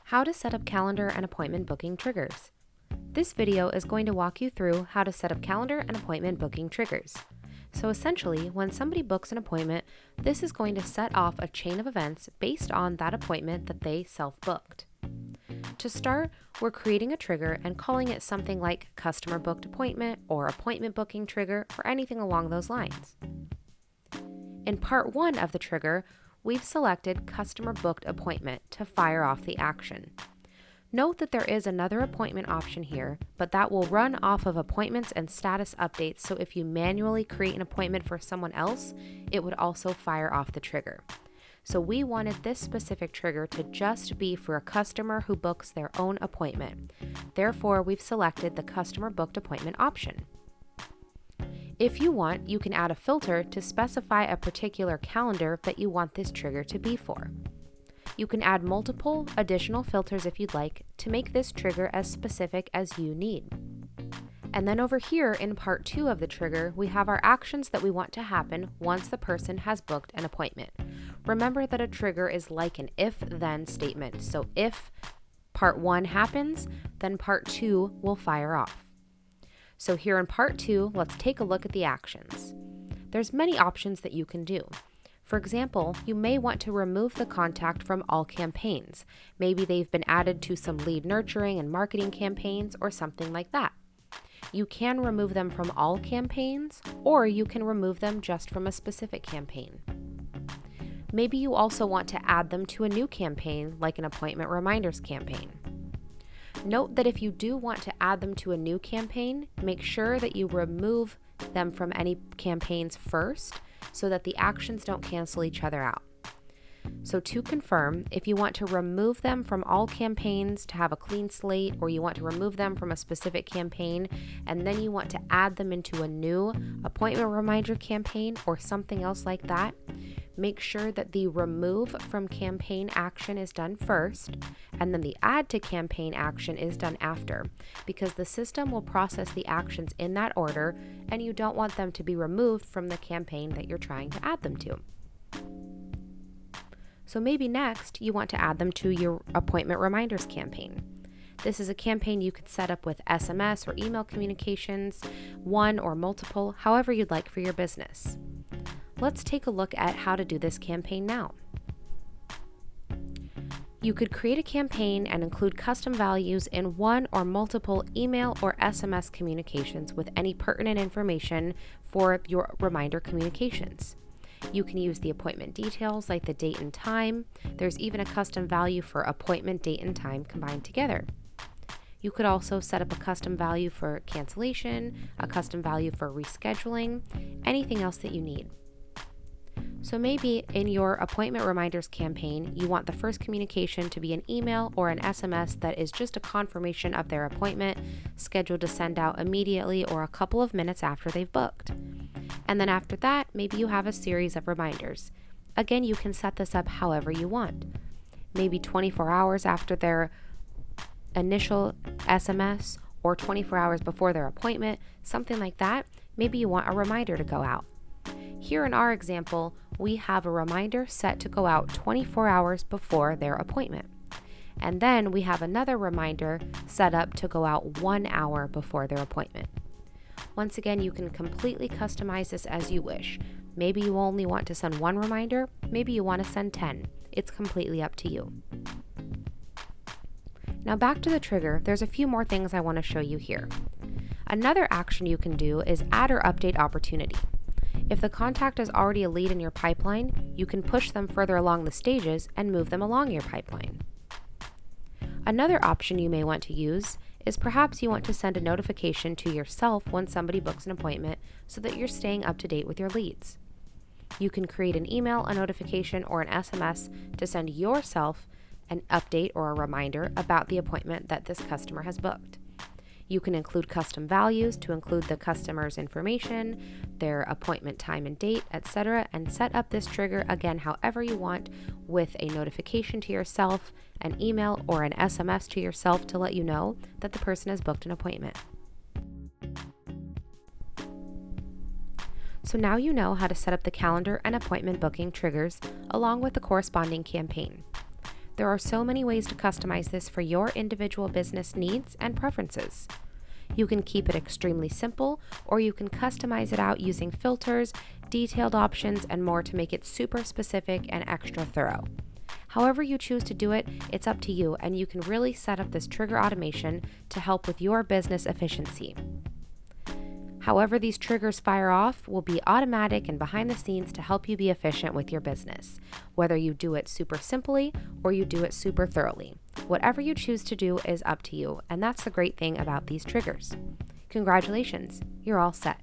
How to set up calendar and appointment booking triggers. This video is going to walk you through how to set up calendar and appointment booking triggers. So essentially, when somebody books an appointment, this is going to set off a chain of events based on that appointment that they self-booked. To start, we're creating a trigger and calling it something like customer booked appointment or appointment booking trigger or anything along those lines. In part 1 of the trigger, we've selected customer booked appointment to fire off the action. Note that there is another appointment option here, but that will run off of appointments and status updates, so if you manually create an appointment for someone else, it would also fire off the trigger. So we wanted this specific trigger to just be for a customer who books their own appointment. Therefore, we've selected the customer booked appointment option. If you want, you can add a filter to specify a particular calendar that you want this trigger to be for. You can add multiple additional filters if you'd like to make this trigger as specific as you need. And then over here in part 2 of the trigger, we have our actions that we want to happen once the person has booked an appointment. Remember that a trigger is like an if-then statement. So if part 1 happens, then part 2 will fire off. So here in part 2, let's take a look at the actions. There's many options that you can do. For example, you may want to remove the contact from all campaigns. Maybe they've been added to some lead nurturing and marketing campaigns or something like that. You can remove them from all campaigns, or you can remove them just from a specific campaign. Maybe you also want to add them to a new campaign, like an appointment reminders campaign. Note that if you do want to add them to a new campaign, make sure that you remove them from any campaigns first so that the actions don't cancel each other out. So to confirm, if you want to remove them from all campaigns to have a clean slate, or you want to remove them from a specific campaign and then you want to add them into a new appointment reminder campaign or something else like that, make sure that the remove from campaign action is done first and then the add to campaign action is done after, because the system will process the actions in that order and you don't want them to be removed from the campaign that you're trying to add them to. So maybe next you want to add them to your appointment reminders campaign. This is a campaign you could set up with SMS or email communications, one or multiple, however you'd like for your business. Let's take a look at how to do this campaign now. You could create a campaign and include custom values in one or multiple email or SMS communications with any pertinent information for your reminder communications. You can use the appointment details like the date and time. There's even a custom value for appointment date and time combined together. You could also set up a custom value for cancellation, a custom value for rescheduling, anything else that you need. So maybe in your appointment reminders campaign, you want the first communication to be an email or an SMS that is just a confirmation of their appointment, scheduled to send out immediately or a couple of minutes after they've booked. And then after that, maybe you have a series of reminders. Again, you can set this up however you want. Maybe 24 hours after their initial SMS or 24 hours before their appointment, something like that. Maybe you want a reminder to go out. Here in our example, we have a reminder set to go out 24 hours before their appointment. And then we have another reminder set up to go out 1 hour before their appointment. Once again, you can completely customize this as you wish. Maybe you only want to send one reminder, maybe you want to send 10. It's completely up to you. Now back to the trigger, there's a few more things I want to show you here. Another action you can do is add or update opportunity. If the contact is already a lead in your pipeline, you can push them further along the stages and move them along your pipeline. Another option you may want to use is perhaps you want to send a notification to yourself when somebody books an appointment so that you're staying up to date with your leads. You can create an email, a notification, or an SMS to send yourself an update or a reminder about the appointment that this customer has booked. You can include custom values to include the customer's information, their appointment time and date, etc., and set up this trigger again however you want, with a notification to yourself, an email, or an SMS to yourself to let you know that the person has booked an appointment. So now you know how to set up the calendar and appointment booking triggers along with the corresponding campaign. There are so many ways to customize this for your individual business needs and preferences. You can keep it extremely simple, or you can customize it out using filters, detailed options, and more to make it super specific and extra thorough. However you choose to do it, it's up to you, and you can really set up this trigger automation to help with your business efficiency. However these triggers fire off will be automatic and behind the scenes to help you be efficient with your business, whether you do it super simply or you do it super thoroughly. Whatever you choose to do is up to you, and that's the great thing about these triggers. Congratulations, you're all set.